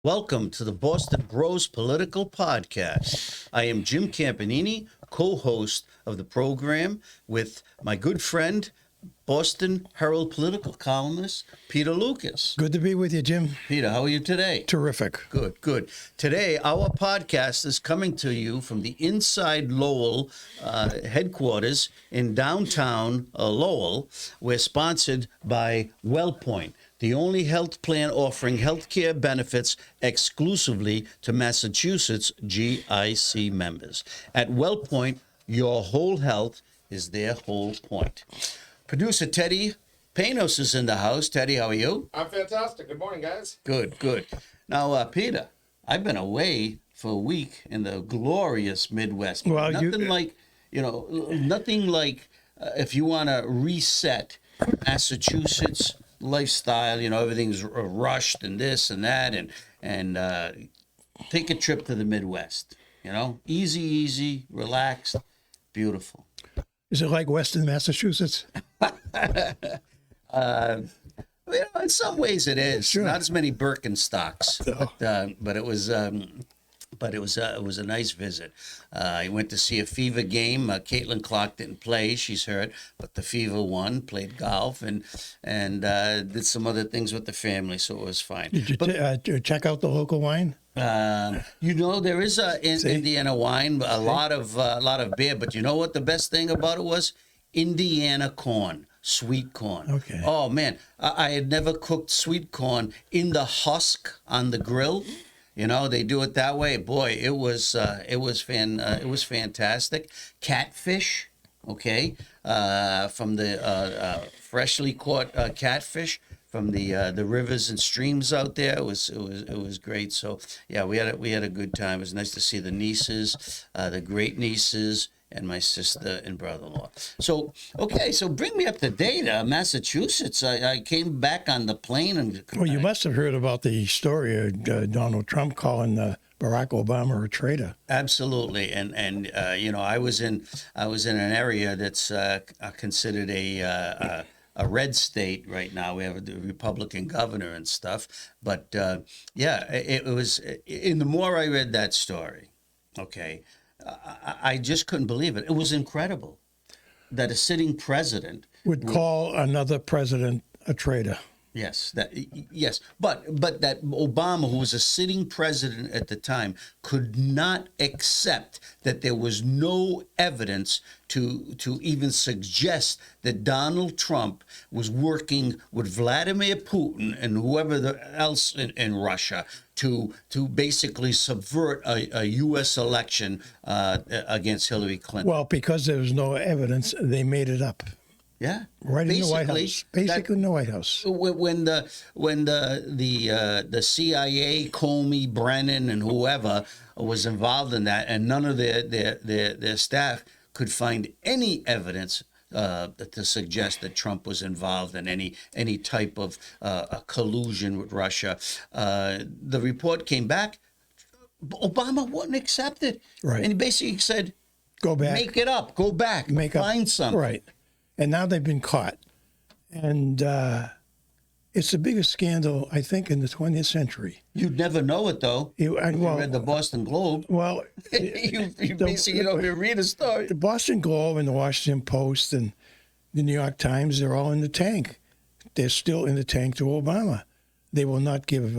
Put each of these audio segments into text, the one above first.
Welcome to the Boston Bros Political Podcast. I am Jim Campanini, co-host of the program with my good friend, Boston Herald political columnist, Peter Lucas. Good to be with you, Jim. Peter, how are you today? Terrific. Good, good. Today, our podcast is coming to you from the InsideLowell headquarters in downtown Lowell. We're sponsored by WellPoint, the only health plan offering healthcare benefits exclusively to Massachusetts GIC members. At WellPoint, your whole health is their whole point. Producer Teddy Panos is in the house. Teddy, how are you? I'm fantastic. Good morning, guys. Good, good. Now, Peter, I've been away for a week in the glorious Midwest. Well, nothing like if you want to reset Massachusetts lifestyle, everything's rushed and this and that, and take a trip to the Midwest. Easy, relaxed, beautiful. Is it like Western Massachusetts? In some ways it is. Sure. Not as many Birkenstocks, No. but it was a nice visit. I went to see a Fever game. Caitlin Clark didn't play; she's hurt, but the Fever won. Played golf and did some other things with the family, so it was fine. Did you check out the local wine? There is Indiana wine, a lot of beer, but you know what the best thing about it was? Indiana corn. Sweet corn. Okay. Oh man, I had never cooked sweet corn in the husk on the grill. They do it that way. Boy, it was fantastic. Catfish, okay, from the freshly caught catfish from the rivers and streams out there. It was great. So yeah, we had a good time. It was nice to see the nieces, the great nieces, and my sister and brother-in-law. So bring me up to date. Massachusetts, I came back on the plane. Well, you must have heard about the story of Donald Trump calling Barack Obama a traitor. Absolutely, and I was in an area that's considered a red state right now. We have a Republican governor and stuff. But it was. In the more I read that story, okay, I just couldn't believe it. It was incredible that a sitting president Would call another president a traitor. Yes, but that Obama, who was a sitting president at the time, could not accept that there was no evidence to even suggest that Donald Trump was working with Vladimir Putin and whoever else in Russia to basically subvert a U.S. election against Hillary Clinton. Well, because there was no evidence, they made it up. Yeah, Right in the White House. Basically in the White House. When the CIA, Comey, Brennan, and whoever was involved in that, and none of their staff could find any evidence to suggest that Trump was involved in any type of collusion with Russia. The report came back. Obama wouldn't accept it, Right. And he basically said, Go back. make it up, go back, find something. Right. And now they've been caught. And it's the biggest scandal, I think, in the 20th century. You'd never know it, though. You read the Boston Globe. Well, you basically read a story. the Boston Globe and the Washington Post and the New York Times, they're all in the tank. They're still in the tank to Obama. They will not give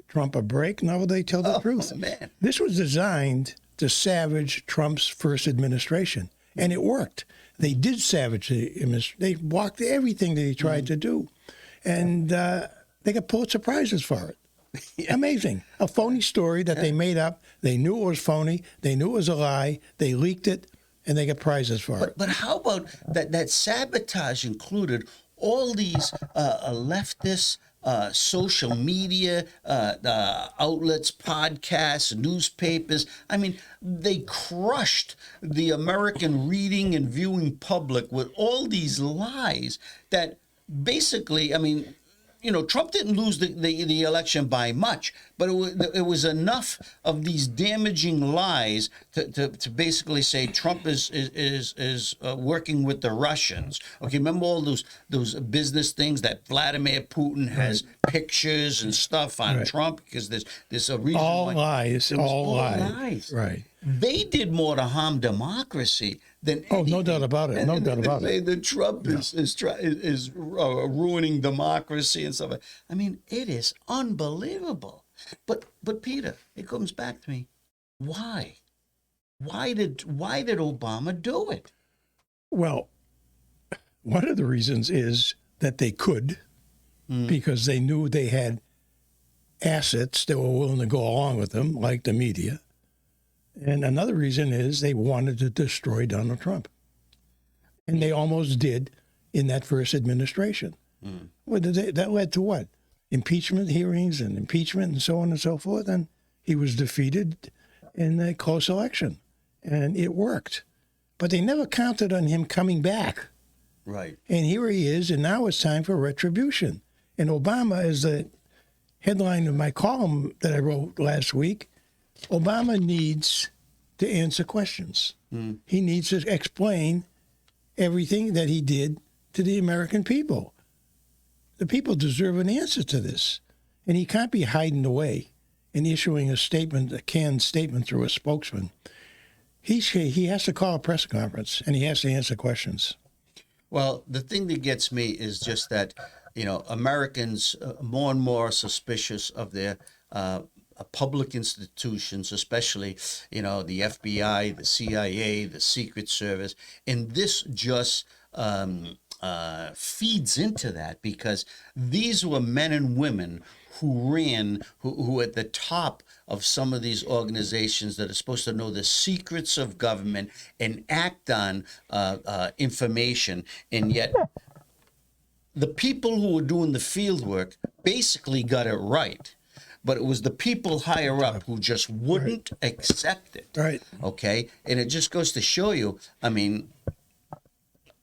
Trump a break, nor will they tell the truth. Man. This was designed to savage Trump's first administration, and it worked. They did savage the administration. They blocked everything that he tried to do. And they got Pulitzer Prizes for it. Yeah. Amazing. A phony story that they made up. They knew it was phony. They knew it was a lie. They leaked it, and they got prizes for it. But how about that sabotage included all these leftist social media outlets, podcasts, newspapers. I mean, they crushed the American reading and viewing public with all these lies that basically, I mean, Trump didn't lose the election by much, but it was enough of these damaging lies to basically say Trump is working with the Russians. Okay, remember all those business things that Vladimir Putin has pictures and stuff on Trump, because there's a reason All why. lies, It was all lies. Right. They did more to harm democracy than No doubt about it. No doubt about it. That Trump is ruining democracy and stuff. I mean, it is unbelievable. But Peter, it comes back to me. Why? Why did Obama do it? Well, one of the reasons is that they could, because they knew they had assets that were willing to go along with them, like the media. And another reason is they wanted to destroy Donald Trump. And they almost did in that first administration. That led to what? Impeachment hearings and impeachment and so on and so forth. And he was defeated in a close election. And it worked. But they never counted on him coming back. Right. And here he is, and now it's time for retribution. And Obama, is the headline of my column that I wrote last week, Obama needs to answer questions. He needs to explain everything that he did to the American people. The people deserve an answer to this. And he can't be hiding away and issuing a statement, a canned statement through a spokesman. He has to call a press conference, and he has to answer questions. Well, the thing that gets me is just that, Americans more and more suspicious of their public institutions, especially, the FBI, the CIA, the Secret Service. And this just feeds into that, because these were men and women who were at the top of some of these organizations that are supposed to know the secrets of government and act on information. And yet the people who were doing the field work basically got it right. But it was the people higher up who just wouldn't accept it. Right. Okay? And it just goes to show you, I mean,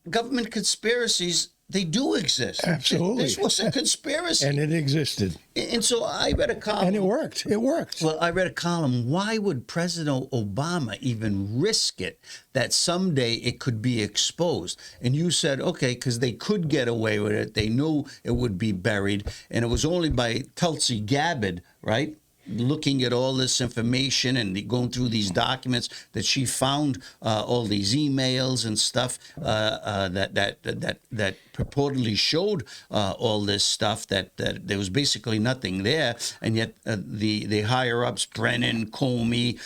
government conspiracies, they do exist. Absolutely. This was a conspiracy. And it existed. And so I read a column. And it worked. It worked. Well, I read a column. Why would President Obama even risk it that someday it could be exposed? And you said, okay, because they could get away with it. They knew it would be buried. And it was only by Tulsi Gabbard, right, looking at all this information and going through these documents that she found all these emails and stuff that purportedly showed all this stuff, that there was basically nothing there. And yet the higher ups, Brennan, Comey,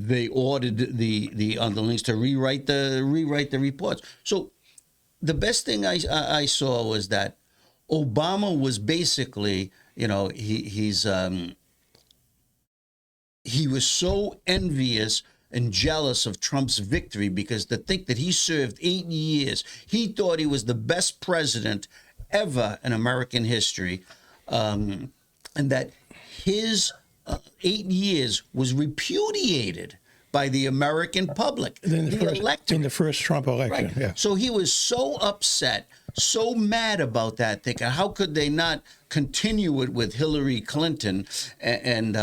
they ordered the underlings to rewrite the reports. So the best thing I saw was that Obama was basically, he was so envious and jealous of Trump's victory, because to think that he served 8 years, he thought he was the best president ever in American history, and that his 8 years was repudiated by the American public, in the first Trump election. Right. Yeah. So he was so upset, so mad about that, thinking, how could they not continue it with Hillary Clinton? And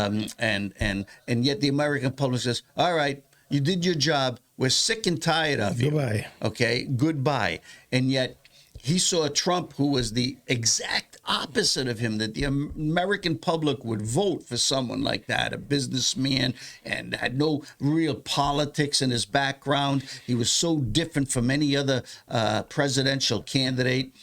yet the American public says, all right, you did your job. We're sick and tired of you. Goodbye. Okay, goodbye. And yet he saw Trump, who was the exact opposite of him, that the American public would vote for someone like that, a businessman, and had no real politics in his background. He was so different from any other presidential candidate.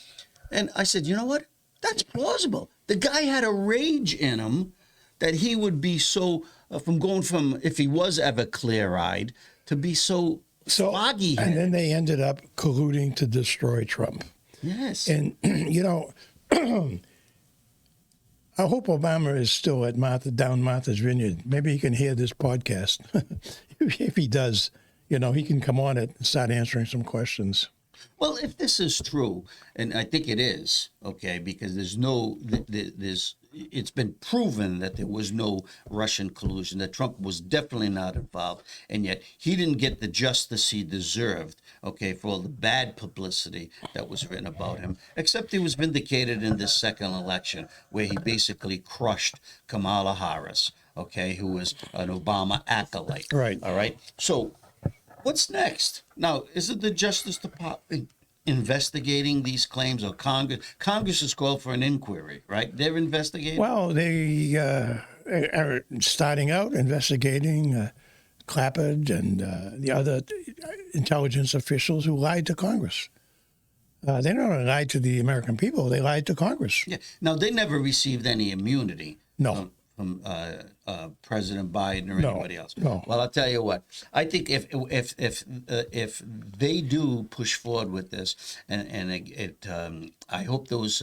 And I said, you know what? That's plausible. The guy had a rage in him that he would be so, from going from, if he was ever clear-eyed, to be so foggy-headed. And then they ended up colluding to destroy Trump. Yes. And, I hope Obama is still at down Martha's Vineyard. Maybe he can hear this podcast. If he does, he can come on it and start answering some questions. Well, if this is true, and I think it is, okay, because there's it's been proven that there was no Russian collusion, that Trump was definitely not involved, and yet he didn't get the justice he deserved, okay, for all the bad publicity that was written about him, except he was vindicated in this second election where he basically crushed Kamala Harris, okay, who was an Obama acolyte. Right. All right. So what's next? Now, isn't the Justice Department investigating these claims, or Congress? Congress has called for an inquiry, right? They're investigating. Well, they are starting out investigating Clapper and the other intelligence officials who lied to Congress. They not only lied to the American people, they lied to Congress. Yeah. Now, they never received any immunity. No. From President Biden or No, anybody else. no. Well, I'll tell you what. I think if they do push forward with this, I hope those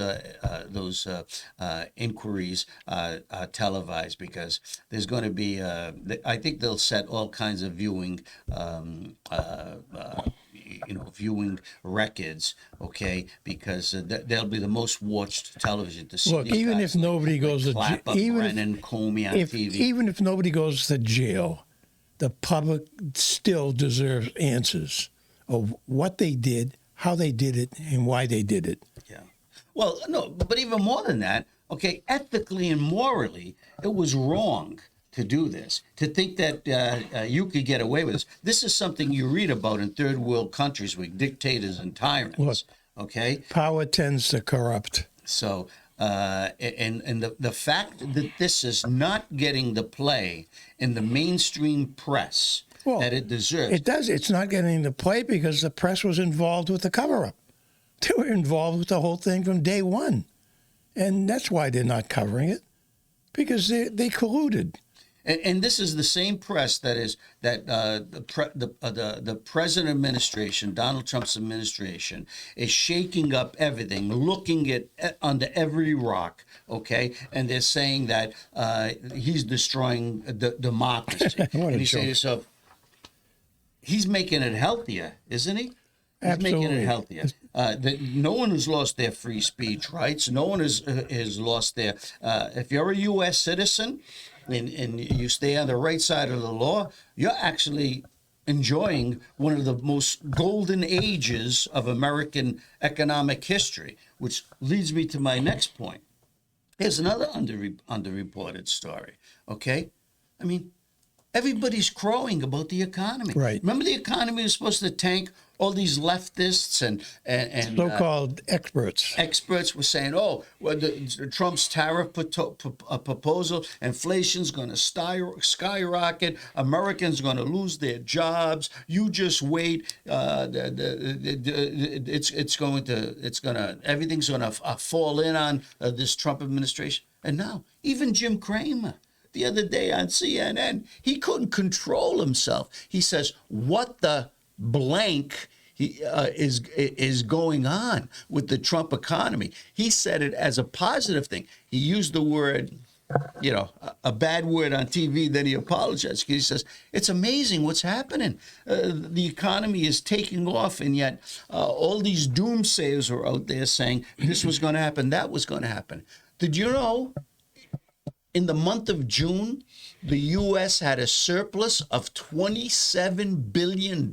inquiries are televised, because there's going to be. I think they'll set all kinds of viewing. Viewing records, okay, because they'll be the most watched television to see. Look, even if nobody goes to jail, Brennan, Comey on TV. Even if nobody goes to jail, the public still deserves answers of what they did, how they did it, and why they did it. Yeah. Well, no, but even more than that, okay, ethically and morally, it was wrong to do this, to think that you could get away with this. This is something you read about in third world countries with dictators and tyrants. Look, okay, power tends to corrupt. So, and the fact that this is not getting the play in the mainstream press that it deserves. It does. It's not getting the play because the press was involved with the cover-up. They were involved with the whole thing from day one, and that's why they're not covering it, because they colluded. And this is the same press the present administration, Donald Trump's administration, is shaking up everything, looking at under every rock, okay? And they're saying that he's destroying the democracy. And you say to yourself, he's making it healthier, isn't he? He's making it healthier. No one has lost their free speech rights. No one has lost their. If you're a U.S. citizen and you stay on the right side of the law, you're actually enjoying one of the most golden ages of American economic history, which leads me to my next point. Here's another underreported story. Okay, I mean, everybody's crowing about the economy. Right. Remember, the economy was supposed to tank. All these leftists and so-called experts were saying, "Oh, well, Trump's tariff proposal, inflation's going to skyrocket. Americans are going to lose their jobs. You just wait. Everything's going to fall in on this Trump administration." And now, even Jim Cramer, the other day on CNN, he couldn't control himself. He says, "What the blank is going on with the Trump economy?" He said it as a positive thing. He used the word, a bad word on TV, then he apologized. He says, it's amazing what's happening. The economy is taking off, and yet all these doomsayers are out there saying this was going to happen, that was going to happen. Did you know in the month of June, the U.S. had a surplus of $27 billion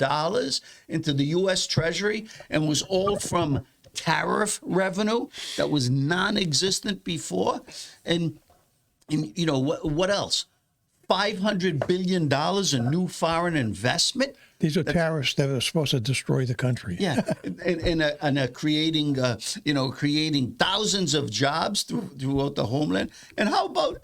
into the U.S. Treasury, and was all from tariff revenue that was non-existent before? And what else? $500 billion in new foreign investment. These are tariffs that are supposed to destroy the country. Yeah, and creating thousands of jobs throughout the homeland. And how about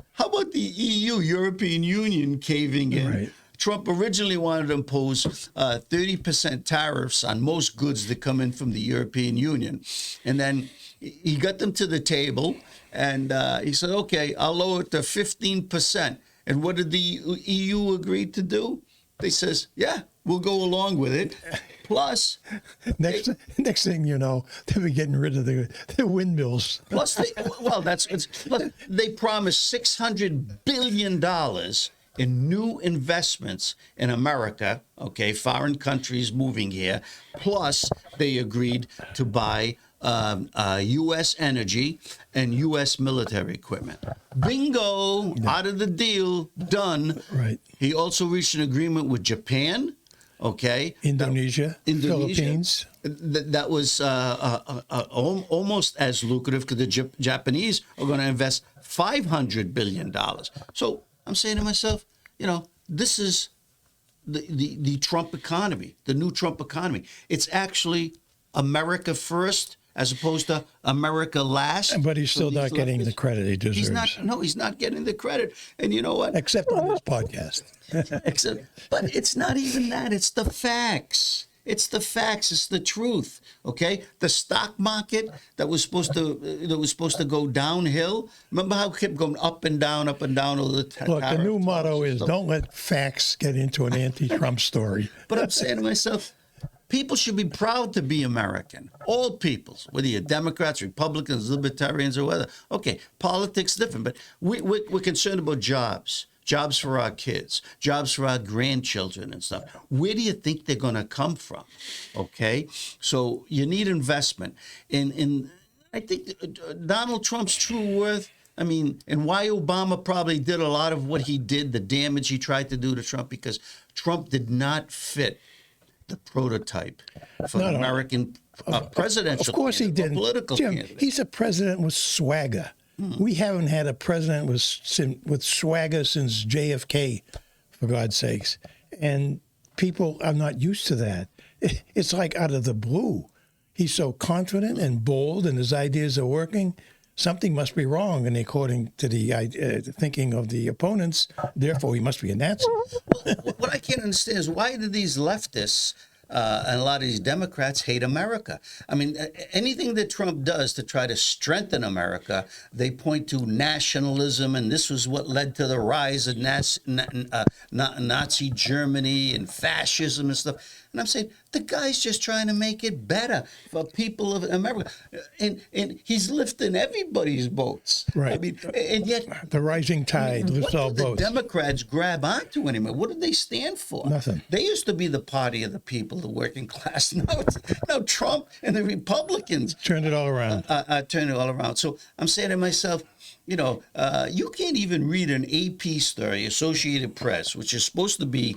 the EU, European Union, caving in? Right. Trump originally wanted to impose 30% tariffs on most goods that come in from the European Union, and then he got them to the table, and he said, "Okay, I'll lower it to 15%." And what did the EU agree to do? They says, "Yeah, we'll go along with it." Plus, next thing you know, they were getting rid of the windmills. Plus, they promised $600 billion in new investments in America, okay, foreign countries moving here, plus they agreed to buy U.S. energy and U.S. military equipment. Bingo, out of the deal, done. Right. He also reached an agreement with Japan, okay? Indonesia, Philippines. That was almost as lucrative because the Japanese are going to invest $500 billion. So I'm saying to myself, this is the Trump economy, the new Trump economy. It's actually America first as opposed to America last. But he's still not getting the credit he deserves. He's not getting the credit. And you know what? Except on this podcast. But it's not even that. It's the facts. It's the facts. It's the truth. Okay. The stock market that was supposed to go downhill. Remember how it kept going up and down all the time. Look, the new motto is don't let facts get into an anti-Trump story. But I'm saying to myself, people should be proud to be American. All peoples, whether you're Democrats, Republicans, Libertarians, or whatever. Okay, politics different, but we're concerned about jobs. Jobs for our kids, jobs for our grandchildren and stuff. Where do you think they're going to come from? Okay, so you need investment. In I think Donald Trump's true worth. I mean, and why Obama probably did a lot of what he did, the damage he tried to do to Trump, because Trump did not fit the prototype for the American presidential. Of course he didn't. Political Jim, candidate. he's a president with swagger. We haven't had a president with swagger since JFK, for God's sakes. And people are not used to that. It's like out of the blue. He's so confident and bold, and his ideas are working. Something must be wrong, and according to the thinking of the opponents, therefore he must be a Nazi. What I can't understand is why do these leftists and a lot of these Democrats hate America? I mean, anything that Trump does to try to strengthen America, they point to nationalism, and this was what led to the rise of Nazi Germany and fascism and stuff. And I'm saying, the guy's just trying to make it better for people of America. And he's lifting everybody's boats. Right. I mean, and yet... The rising tide lifts all boats. What do the Democrats grab onto anymore? What do they stand for? Nothing. They used to be the party of the people, the working class. Now Trump and the Republicans... Turned it all around. Turned it all around. So I'm saying to myself, you can't even read an AP story, Associated Press, which is supposed to be,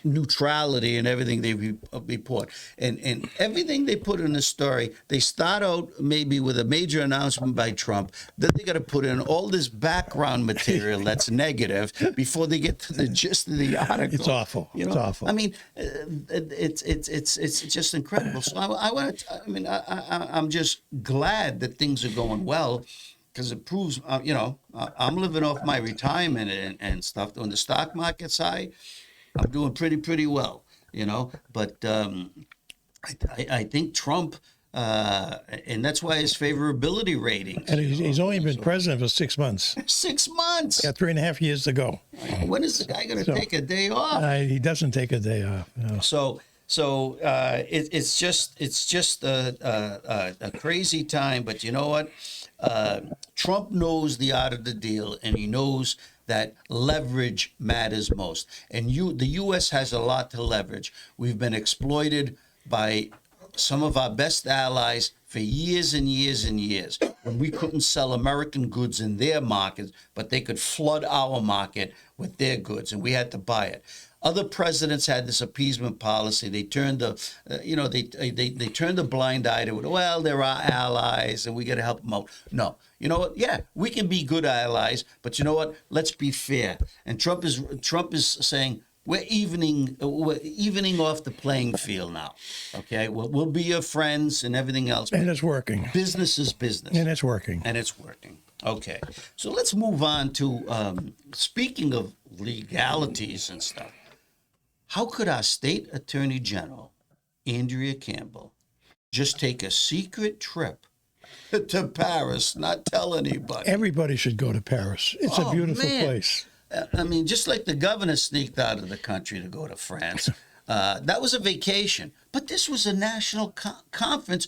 neutrality and everything they report. And everything they put in the story, they start out maybe with a major announcement by Trump. Then they got to put in all this background material that's negative before they get to the gist of the article. It's awful. It's awful. I mean, it's just incredible. So I'm just glad that things are going well. Because it proves, I'm living off my retirement and stuff. On the stock market side, I'm doing pretty well, But I think Trump, and that's why his favorability ratings. And he's only been president for 6 months. 6 months. Got 3.5 years to go. When is the guy going to take a day off? He doesn't take a day off. No. So it's just a crazy time. But you know what? Trump knows the art of the deal, and he knows that leverage matters most. And the U.S. has a lot to leverage. We've been exploited by some of our best allies for years and years and years, when we couldn't sell American goods in their markets, but they could flood our market with their goods, and we had to buy it. Other presidents had this appeasement policy. They turned they turned a blind eye to it. Well, they're our allies, and we got to help them out. No, you know what? Yeah, we can be good allies, but you know what? Let's be fair. And Trump is saying we're evening off the playing field now. Okay, we'll be your friends and everything else. And it's working. Business is business. And it's working. Okay, so let's move on to speaking of legalities and stuff. How could our state attorney general, Andrea Campbell, just take a secret trip to Paris, not tell anybody? Everybody should go to Paris. It's a beautiful place. I mean, just like the governor sneaked out of the country to go to France. That was a vacation. But this was a national conference,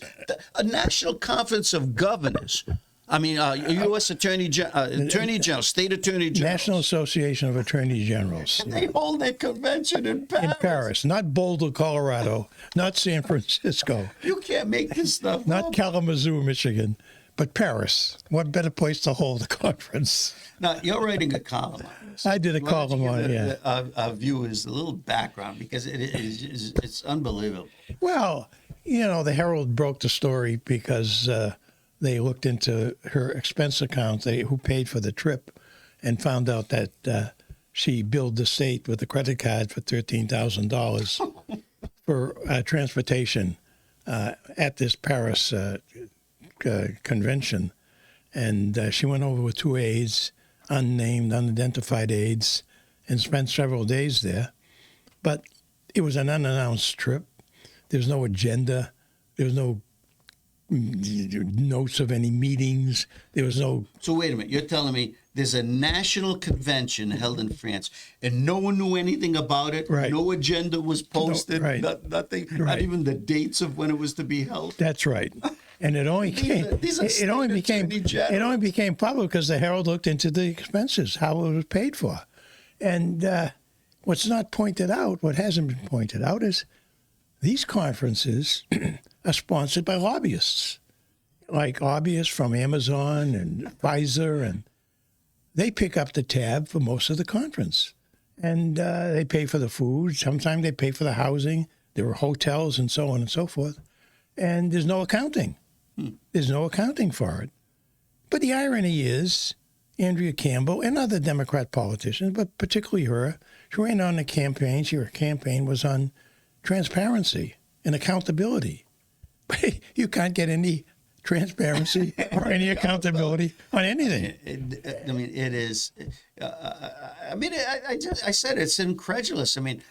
a national conference of governors. I mean, U.S. Attorney General, State Attorney General. National Association of Attorney Generals. They hold their convention in Paris. In Paris, not Boulder, Colorado, not San Francisco, You can't make this stuff not up. Kalamazoo, Michigan, but Paris. What better place to hold a conference? Now, you're writing a column on this. I did a Why don't column you on it, give yeah. Our viewers a little background because it's unbelievable. Well, the Herald broke the story because they looked into her expense account, who paid for the trip, and found out that she billed the state with a credit card for $13,000 for transportation at this Paris convention. And she went over with 2 aides, unnamed, unidentified aides, and spent several days there. But it was an unannounced trip. There's no agenda. There was no notes of any meetings. There was no... So wait a minute. You're telling me there's a national convention held in France and no one knew anything about it? Right. No agenda was posted? No, right. Nothing? Not Right. even the dates of when it was to be held? That's right. And it only These are it only state attorney generals. it only became public because the Herald looked into the expenses, how it was paid for. And what's not pointed out, what hasn't been pointed out, is these conferences are sponsored by lobbyists, like lobbyists from Amazon and Pfizer, and they pick up the tab for most of the conference. And they pay for the food. Sometimes they pay for the housing. There are hotels and so on and so forth. And there's no accounting. There's no accounting for it. But the irony is, Andrea Campbell and other Democrat politicians, but particularly her, she ran on the campaign. Her campaign was on transparency and accountability. But you can't get any transparency or any accountability on anything. It is. I said it's incredulous. I mean,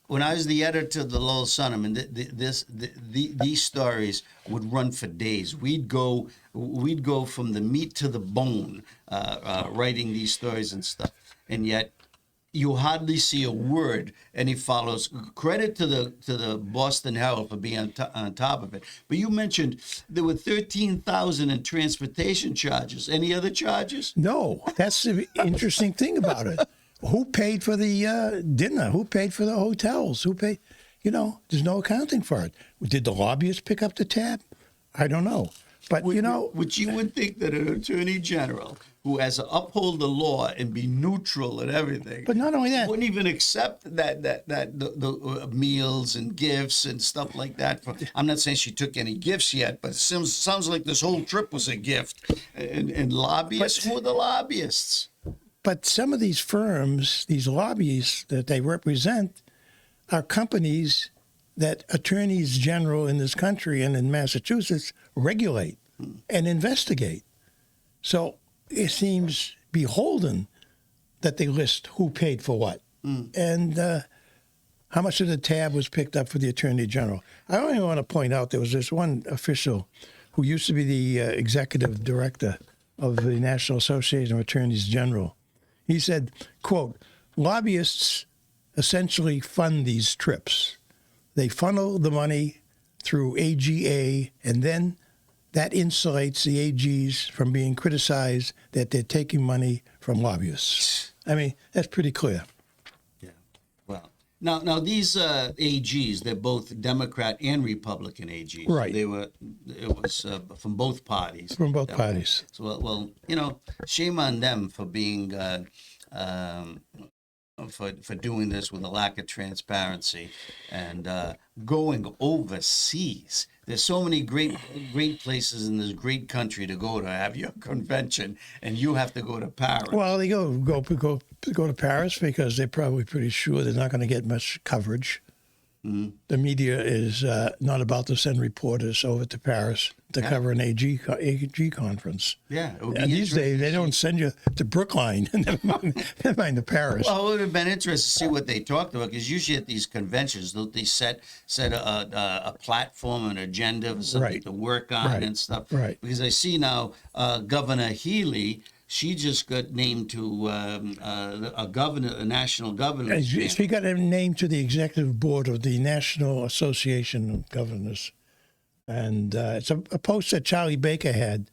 when I was the editor of the Lowell Sun, I mean, these stories would run for days. We'd go from the meat to the bone, writing these stories and stuff, and yet you hardly see a word. And he follows. Credit to the Boston Herald for being on top of it. But you mentioned there were 13,000 in transportation charges. Any other charges? No, that's the interesting thing about it. Who paid for the dinner? Who paid for the hotels? Who paid? There's no accounting for it. Did the lobbyists pick up the tab? I don't know. But, Which you would think that an attorney general who has to uphold the law and be neutral and everything. But not only that, wouldn't even accept the meals and gifts and stuff like that. I'm not saying she took any gifts yet, but it sounds like this whole trip was a gift. And lobbyists, who are the lobbyists? But some of these firms, these lobbyists that they represent, are companies that attorneys general in this country and in Massachusetts regulate and investigate. So it seems beholden that they list who paid for what and how much of the tab was picked up for the attorney general. I only want to point out there was this one official who used to be the executive director of the National Association of Attorneys General. He said, quote, lobbyists essentially fund these trips. They funnel the money through AGA, and then that insulates the AGs from being criticized that they're taking money from lobbyists. I mean, that's pretty clear. Yeah. Well, now these AGs, they're both Democrat and Republican AGs. Right. It was from both parties. From both parties. So, well, shame on them for being for doing this with a lack of transparency and going overseas. There's so many great places in this great country to go to have your convention, and you have to go to Paris. Well, they go to Paris because they're probably pretty sure they're not going to get much coverage. Mm-hmm. The media is not about to send reporters over to Paris to cover an AG conference. Yeah, it would be and these days they don't send you to Brookline, never mind to Paris. Well, it would have been interesting to see what they talked about, because usually at these conventions, they set a platform, an agenda for something to work on and stuff. Right. Because I see now Governor Healy. She just got named to a national governor. She got named to the executive board of the National Association of Governors. And it's a post that Charlie Baker had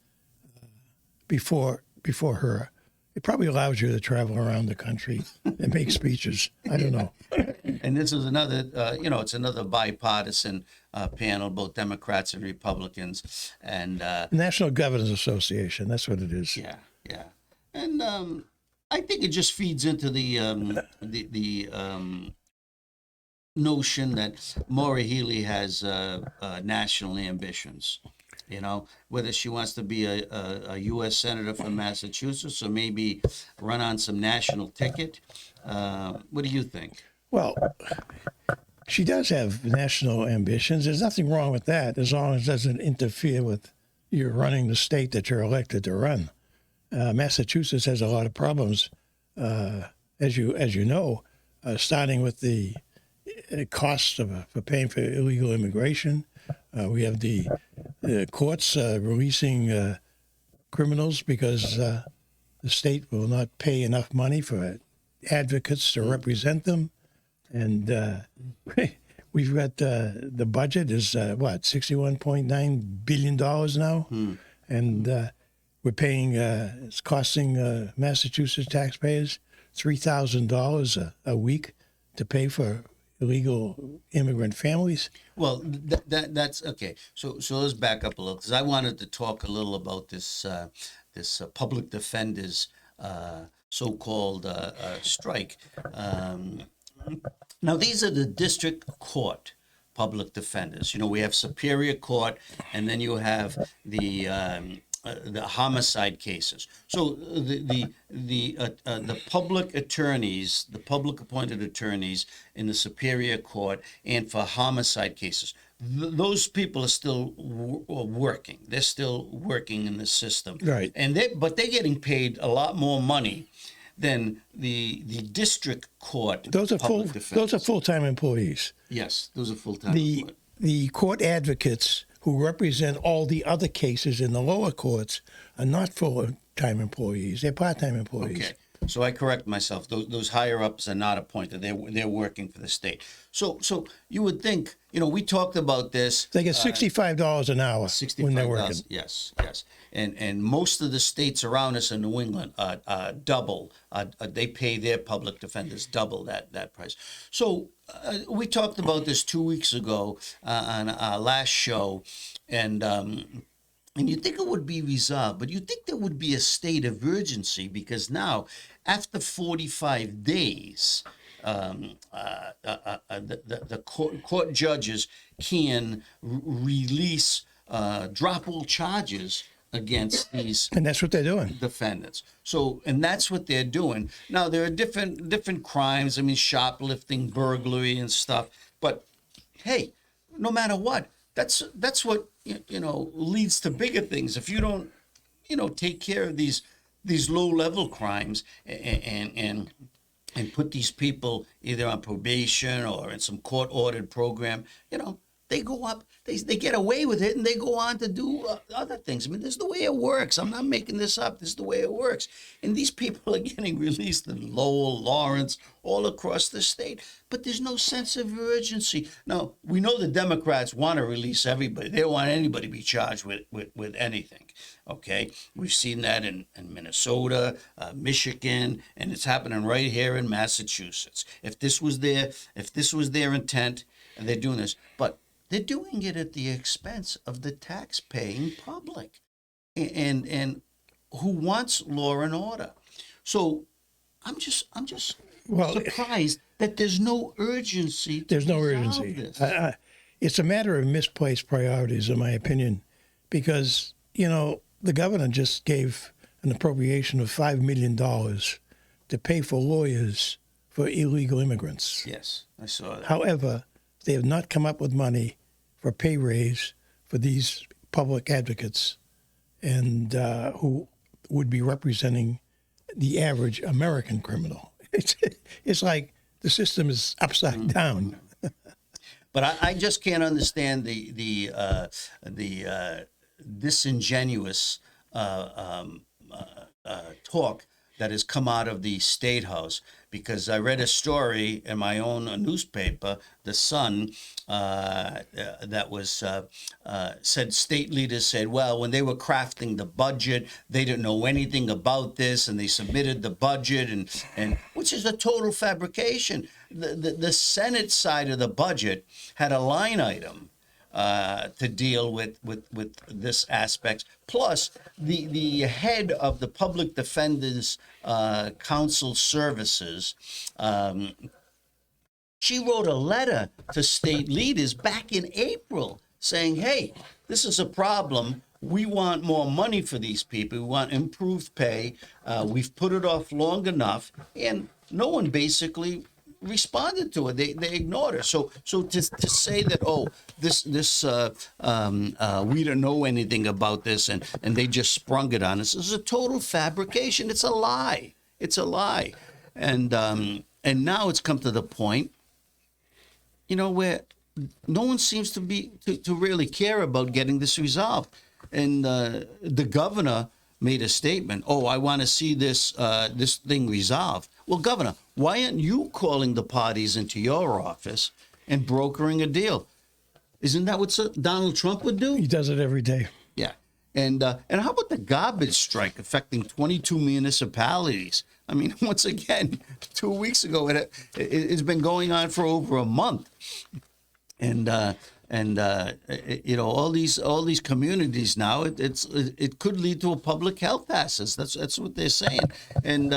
before her. It probably allows you to travel around the country and make speeches. I don't know. And this is another, it's another bipartisan panel, both Democrats and Republicans, and National Governors Association. That's what it is. yeah, yeah, and I think it just feeds into the notion that Maura Healey has national ambitions. You know, whether she wants to be a U.S. senator from Massachusetts or maybe run on some national ticket. What do you think? Well, she does have national ambitions. There's nothing wrong with that as long as it doesn't interfere with you running the state that you're elected to run. Massachusetts has a lot of problems, as you know, starting with the costs for paying for illegal immigration. We have the courts releasing criminals because the state will not pay enough money for advocates to represent them. And we've got the budget is $61.9 billion now. And we're paying, it's costing Massachusetts taxpayers $3,000 a week to pay for illegal immigrant families. Well, that's okay. So let's back up a little because I wanted to talk a little about this public defenders so-called strike. Now these are the district court public defenders. You know, we have Superior Court, and then you have the homicide cases. So the public attorneys, the public appointed attorneys in the Superior Court, and for homicide cases, those people are still working. They're still working in the system, Right? But they're getting paid a lot more money than the district court. Those are public defenders. Those are full-time employees. Yes, those are full-time. The court advocates who represent all the other cases in the lower courts are not full-time employees. They're part-time employees. Okay, so I correct myself. Those higher ups are not appointed. They're working for the state. So you would think, we talked about this. They get $65 an hour when they're working. Yes. And most of the states around us in New England double. They pay their public defenders double that price. So we talked about this 2 weeks ago on our last show, and you'd think it would be resolved, but you'd think there would be a state of urgency because now, after 45 days, the court judges can release drop all charges against these, and that's what they're doing, defendants. So, and that's what they're doing. Now, there are different crimes. I mean, shoplifting, burglary, and stuff. But hey, no matter what, that's what leads to bigger things. If you don't, take care of these low level crimes and put these people either on probation or in some court ordered program, they go up, they get away with it, and they go on to do other things. I mean, this is the way it works. I'm not making this up. This is the way it works. And these people are getting released in Lowell, Lawrence, all across the state. But there's no sense of urgency. Now, we know the Democrats want to release everybody. They don't want anybody to be charged with anything. Okay? We've seen that in Minnesota, Michigan, and it's happening right here in Massachusetts. If this was their intent, and they're doing this, but they're doing it at the expense of the tax-paying public, and who wants law and order. So, I'm just surprised that there's no urgency. There's no urgency. This. It's a matter of misplaced priorities, in my opinion, because the governor just gave an appropriation of $5 million to pay for lawyers for illegal immigrants. Yes, I saw that. However, they have not come up with money for pay raise for these public advocates and who would be representing the average American criminal. It's like the system is upside down. But I just can't understand the disingenuous talk that has come out of the State House, because I read a story in my own newspaper, The Sun, that was said state leaders said, well, when they were crafting the budget, they didn't know anything about this, and they submitted the budget, and which is a total fabrication. The Senate side of the budget had a line item to deal with this aspect. Plus, the head of the Public Defenders Council Services, she wrote a letter to state leaders back in April saying, hey, this is a problem. We want more money for these people. We want improved pay. We've put it off long enough. And no one basically responded to it. They ignored her. So to say that, oh, this we don't know anything about this, and they just sprung it on us, is a total fabrication. It's a lie. It's a lie. And now it's come to the point, where no one seems to really care about getting this resolved. And the governor made a statement. Oh, I want to see this thing resolved. Well, Governor, why aren't you calling the parties into your office and brokering a deal? Isn't that what Donald Trump would do? He does it every day. Yeah. And how about the garbage strike affecting 22 municipalities? I mean, once again, 2 weeks ago, it's been going on for over a month. And all these communities now, it could lead to a public health hazard. That's what they're saying. And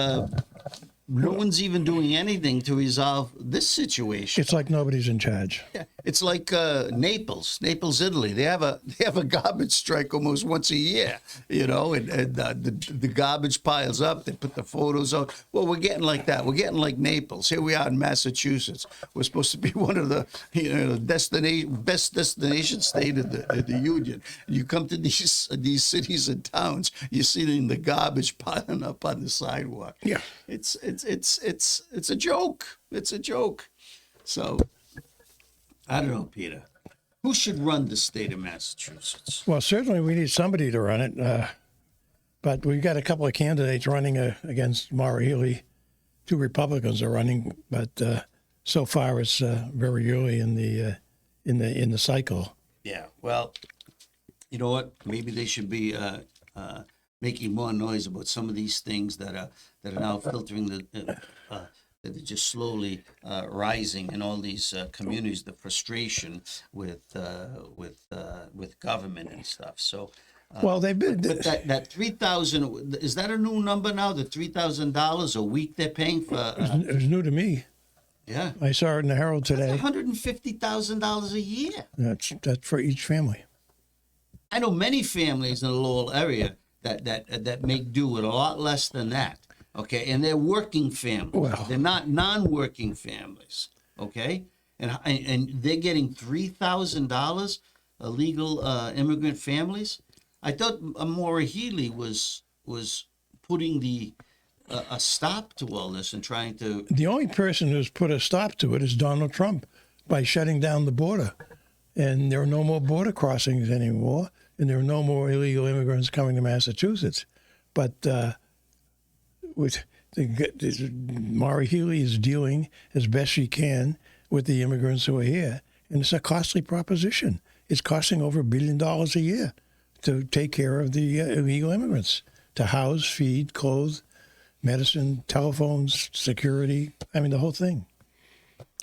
no one's even doing anything to resolve this situation. It's like nobody's in charge. Yeah, it's like Naples, Italy. They have a garbage strike almost once a year, and the garbage piles up. They put the photos out. Well, we're getting like that. We're getting like Naples. Here we are in Massachusetts. We're supposed to be one of the best destination state of the union. You come to these cities and towns, you see the garbage piling up on the sidewalk. Yeah, It's a joke. It's a joke. So I don't know, Peter. Who should run the state of Massachusetts? well, certainly we need somebody to run it. But we've got a couple of candidates running against Maura Healey. 2 Republicans are running, but so far it's very early in the cycle. Yeah. Well, you know what? Maybe they should be making more noise about some of these things that are now filtering that are just slowly rising in all these communities. The frustration with government and stuff. So. Well, they've been. But that $3,000, is that a new number now? The $3,000 a week they're paying for? It was new to me. Yeah. I saw it in the Herald today. $150,000 a year. That's for each family. I know many families in the Lowell area that make do with a lot less than that. Okay, and they're working families. Well, they're not non-working families. Okay, and they're getting $3,000. Illegal immigrant families. I thought Maura Healey was putting a stop to all this and trying to. The only person who's put a stop to it is Donald Trump by shutting down the border, and there are no more border crossings anymore, and there are no more illegal immigrants coming to Massachusetts. But Maura Healey is dealing as best she can with the immigrants who are here, and it's a costly proposition. It's costing over $1 billion a year to take care of the illegal immigrants, to house, feed, clothe, medicine, telephones, security. I mean, the whole thing.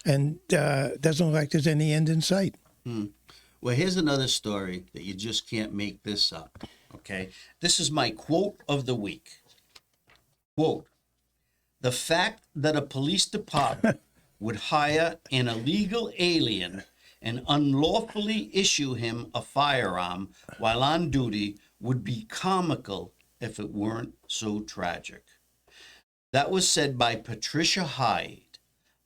And doesn't look like there's any end in sight. Well, here's another story that you just can't make this up, okay? This is my quote of the week. Quote, "The fact that a police department would hire an illegal alien and unlawfully issue him a firearm while on duty would be comical if it weren't so tragic." That was said by Patricia Hyde,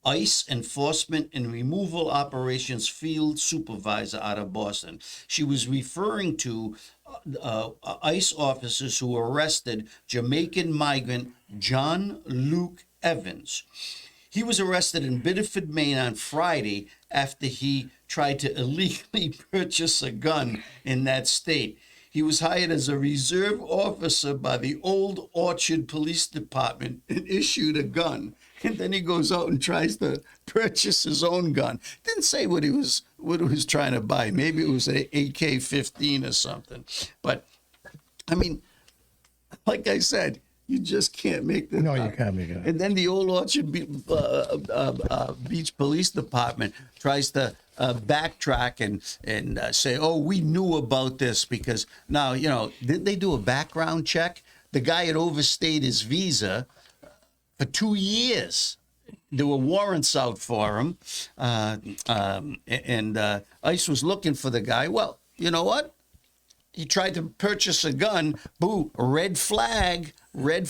ICE Enforcement and Removal Operations Field Supervisor out of Boston. She was referring to ICE officers who arrested Jamaican migrant John Luke Evans. He was arrested in Biddeford, Maine on Friday after he tried to illegally purchase a gun in that state. He was hired as a reserve officer by the Old Orchard Police Department and issued a gun. And then he goes out and tries to purchase his own gun. Didn't say what he was trying to buy. Maybe it was an AK-15 or something. But I mean, like I said, you just can't make this. No, up. you can't make it up. And then the Old Orchard Beach Police Department tries to backtrack and say, "Oh, we knew about this because now didn't they do a background check? The guy had overstayed his visa for 2 years. There were warrants out for him, and ICE was looking for the guy. Well, you know what? He tried to purchase a gun. Boo! Red flag, and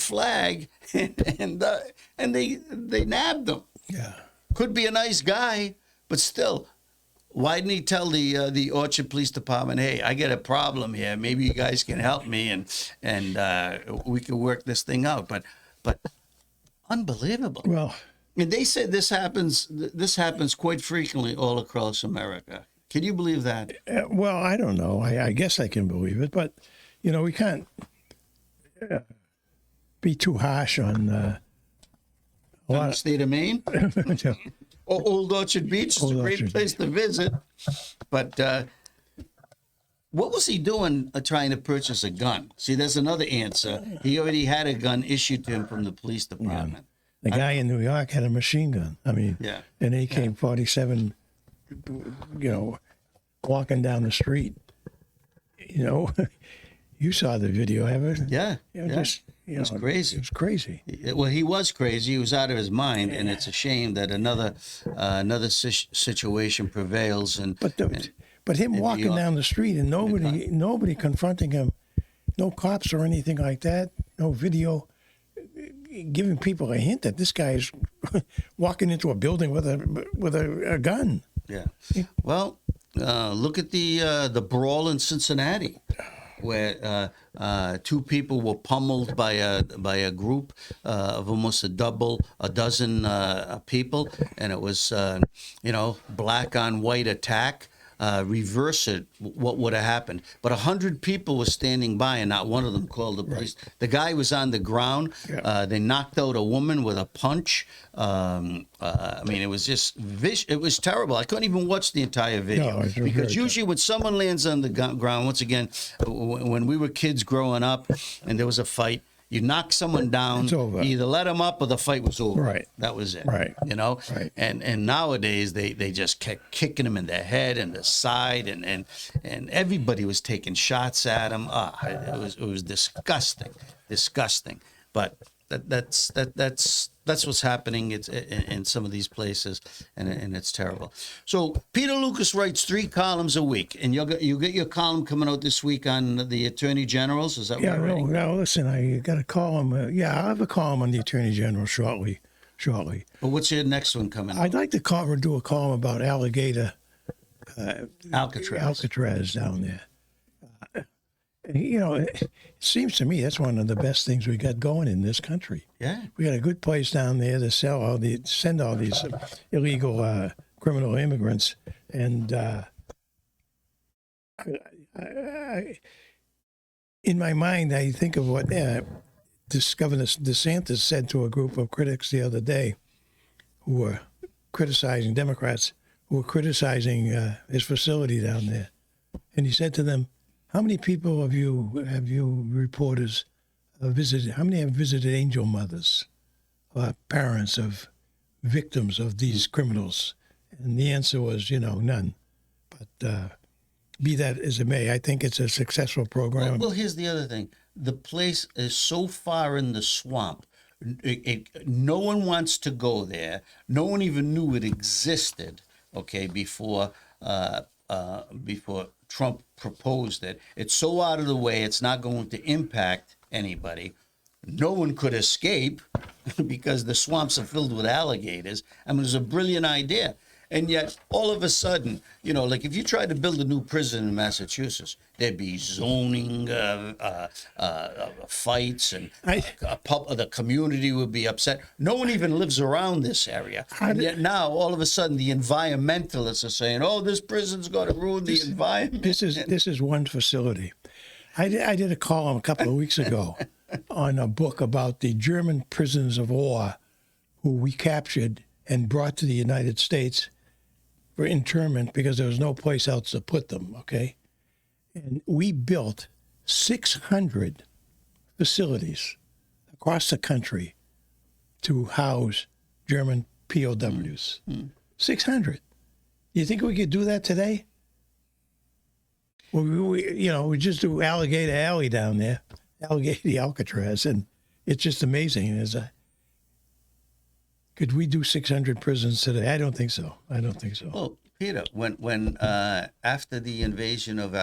they nabbed him. Yeah. Could be a nice guy, but still, why didn't he tell the Orchard Police Department, "Hey, I got a problem here. Maybe you guys can help me, and we can work this thing out." But unbelievable. Well, And they said this happens quite frequently all across America. Can you believe that? well, I don't know. I guess I can believe it, but we can't be too harsh on a lot The state of Maine? of. Old Orchard Beach is Old a great Orchard place to visit. But what was he doing trying to purchase a gun? See, there's another answer. He already had a gun issued to him from the police department. The guy in New York had a machine gun. I mean, Yeah. an AK-47, walking down the street. You saw the video, haven't you? Yeah. Just, It's crazy. It was crazy. Well, he was crazy. He was out of his mind, and it's a shame that another situation prevails. But him in New walking York. down the street and nobody confronting him, no cops or anything like that, no video, giving people a hint that this guy's walking into a building with a gun. Yeah. Well, look at the brawl in Cincinnati, where 2 people were pummeled by a group of almost a dozen people, and it was black on white attack. Reverse it, what would have happened? But 100 people were standing by, and not one of them called the police. Right. The guy was on the ground. Yeah. They knocked out a woman with a punch. I mean, it was just it was terrible. I couldn't even watch the entire video because usually when someone lands on the ground, once again, when we were kids growing up, and there was a fight. You knock someone down, it's over. You either let them up or the fight was over. Right. That was it. Right. Right. And nowadays they just kept kicking them in the head and the side, and everybody was taking shots at them. It was disgusting. But that's what's happening. It's in some of these places, and it's terrible. So Peter Lucas writes 3 columns a week, and you get your column coming out this week on the Attorney Generals. Is that Yeah, right? no, listen, I got to call him. I'll have a column on the Attorney General shortly. But what's your next one coming? I'd like to do a column about Alligator Alcatraz down there. It seems to me that's one of the best things we got going in this country. Yeah. We got a good place down there to send all these illegal criminal immigrants, and in my mind, I think of what Governor DeSantis said to a group of critics the other day, who were criticizing Democrats, who were criticizing his facility down there, and he said to them, "How many people have you reporters visited? How many have visited angel mothers, parents of victims of these criminals?" And the answer was, none. But be that as it may, I think it's a successful program. Well, here's the other thing. The place is so far in the swamp. No one wants to go there. No one even knew it existed, before Trump proposed it. It's so out of the way, it's not going to impact anybody. No one could escape because the swamps are filled with alligators. I mean, it was a brilliant idea. And yet, all of a sudden, like if you tried to build a new prison in Massachusetts, there'd be zoning fights, and the community would be upset. No one even lives around this area. And yet now, all of a sudden, the environmentalists are saying, "Oh, this prison's going to ruin the environment." This is one facility. I did a column a couple of weeks ago on a book about the German prisoners of war who we captured and brought to the United States for internment because there was no place else to put them, okay? And we built 600 facilities across the country to house German POWs. 600. You think we could do that today? Well, we just do Alligator Alley down there, Alligator Alcatraz, and it's just amazing. Could we do 600 prisons today? I don't think so. Well, Peter, when after the invasion of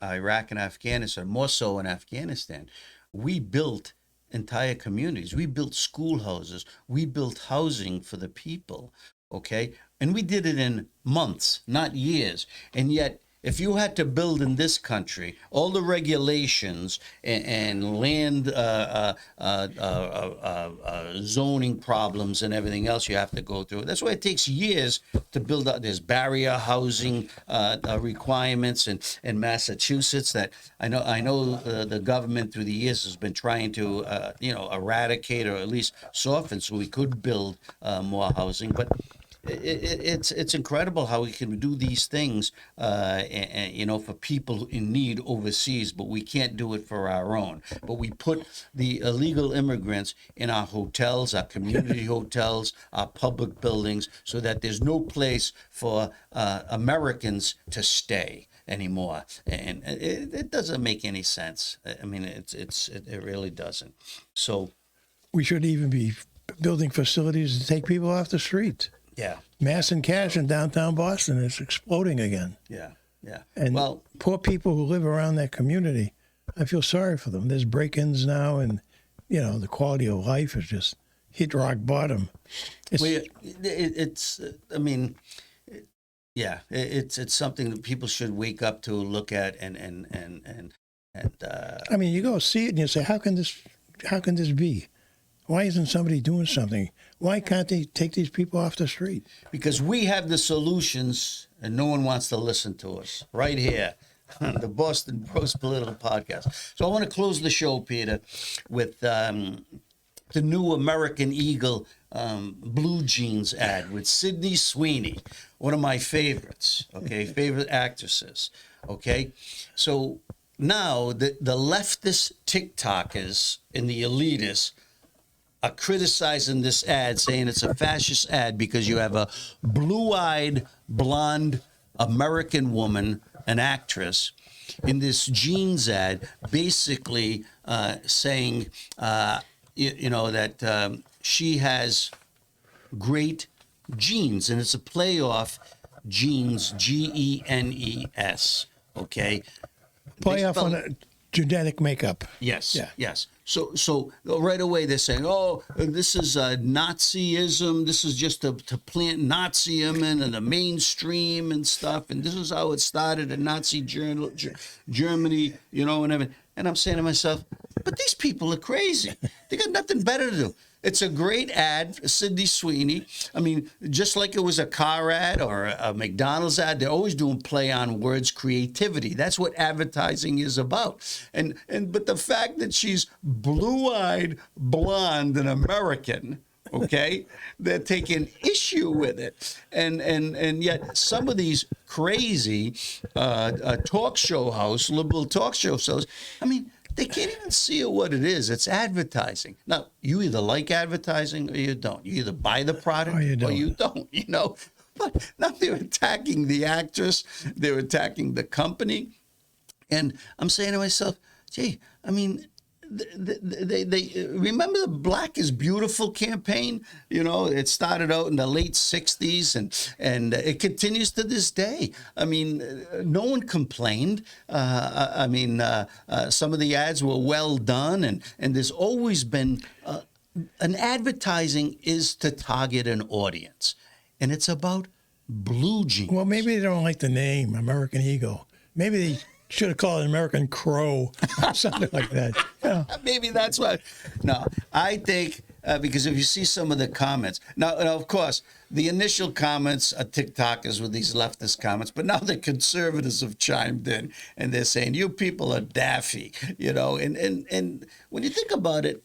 Iraq and Afghanistan, more so in Afghanistan, we built entire communities. We built schoolhouses. We built housing for the people, okay? And we did it in months, not years. And yet, if you had to build in this country, all the regulations and land zoning problems and everything else you have to go through, that's why it takes years to build up. There's barrier housing requirements in Massachusetts that I know the government through the years has been trying to eradicate or at least soften so we could build more housing, but it's incredible how we can do these things, for people in need overseas, but we can't do it for our own. But we put the illegal immigrants in our hotels, our community hotels, our public buildings, so that there's no place for Americans to stay anymore, and it doesn't make any sense. I mean, it really doesn't. So we should even be building facilities to take people off the street. Yeah. Mass and cash in downtown Boston is exploding again. Yeah. And poor people who live around that community, I feel sorry for them. There's break-ins now, and, the quality of life is just hit rock bottom. It's something that people should wake up to, look at, and I mean, you go see it and you say, how can this be? Why isn't somebody doing something? Why can't they take these people off the street? Because we have the solutions, and no one wants to listen to us. Right here on the Boston Post Political Podcast. So I want to close the show, Peter, with the new American Eagle blue jeans ad with Sydney Sweeney, one of my favorites, okay, favorite actresses, okay? So now the leftist TikTokers and the elitists are criticizing this ad, saying it's a fascist ad because you have a blue-eyed, blonde American woman, an actress, in this jeans ad, basically saying, that she has great genes, and it's a play off genes, Genes, okay? Play off on a genetic makeup. Yes, Yeah. yes. So right away they're saying, oh, this is Nazism. This is just to plant Nazism in the mainstream and stuff. And this is how it started in Nazi Germany, and everything. And I'm saying to myself, but these people are crazy. They got nothing better to do. It's a great ad, Sydney Sweeney. I mean, just like it was a car ad or a McDonald's ad, they're always doing play on words, creativity. That's what advertising is about. But the fact that she's blue-eyed, blonde, and American, okay, they're taking issue with it. And yet some of these crazy talk show hosts, liberal talk show hosts, I mean, they can't even see it what it is. It's advertising. Now, you either like advertising or you don't. You either buy the product or you don't, But now they're attacking the actress. They're attacking the company. And I'm saying to myself, gee, I mean, they remember the Black is Beautiful campaign? It started out in the late 60s and it continues to this day. I mean, no one complained. Some of the ads were well done, and there's always been an advertising is to target an audience, and it's about blue jeans. Well, maybe they don't like the name American Eagle. Maybe they should have called it American Crow or something like that. Maybe that's what. No, I think because if you see some of the comments now, of course, the initial comments are TikTokers with these leftist comments, but now the conservatives have chimed in and they're saying you people are daffy, and when you think about it,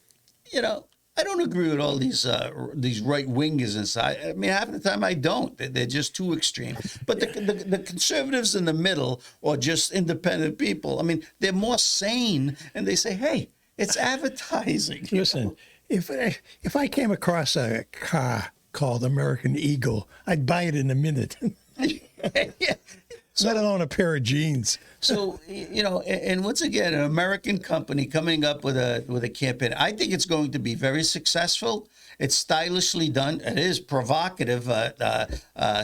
I don't agree with all these right wingers inside. I mean, half the time I don't. They're just too extreme. But the conservatives in the middle, or just independent people, I mean, they're more sane, and they say, "Hey, it's advertising." Listen, if I came across a car called American Eagle, I'd buy it in a minute. Yeah. Let alone a pair of jeans. So, and once again, an American company coming up with a campaign. I think it's going to be very successful. It's stylishly done. It is provocative,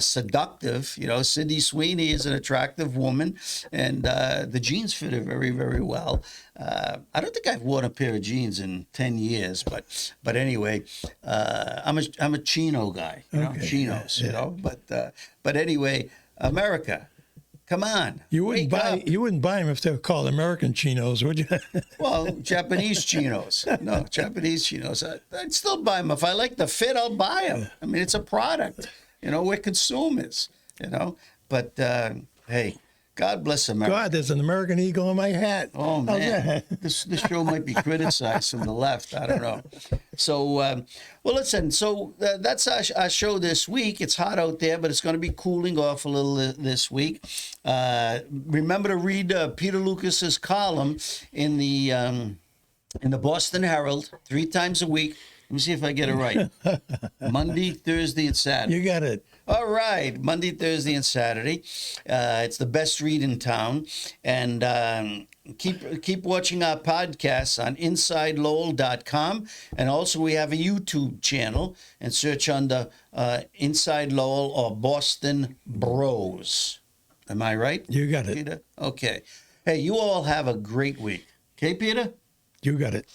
seductive. Sydney Sweeney is an attractive woman, and the jeans fit her very, very well. I don't think I've worn a pair of jeans in 10 years, but anyway, I'm a chino guy. Okay. Chinos. Yeah. But anyway, America. Come on. You wouldn't buy them if they were called American chinos, would you? Well, Japanese chinos. No, Japanese chinos. I'd still buy them. If I like the fit, I'll buy them. I mean, it's a product. We're consumers, But, hey, God bless America. God, there's an American Eagle on my hat. Oh, man. This show might be criticized from the left. I don't know. So, well, listen. So that's our show this week. It's hot out there, but it's going to be cooling off a little this week. Remember to read Peter Lucas's column in the Boston Herald 3 times a week. Let me see if I get it right. Monday, Thursday, and Saturday. You got it. All right, Monday, Thursday, and Saturday. It's the best read in town. And keep watching our podcasts on InsideLowell.com. And also we have a YouTube channel, and search under Inside Lowell or Boston Bros. Am I right? You got it. Peter? Okay. Hey, you all have a great week. Okay, Peter? You got it.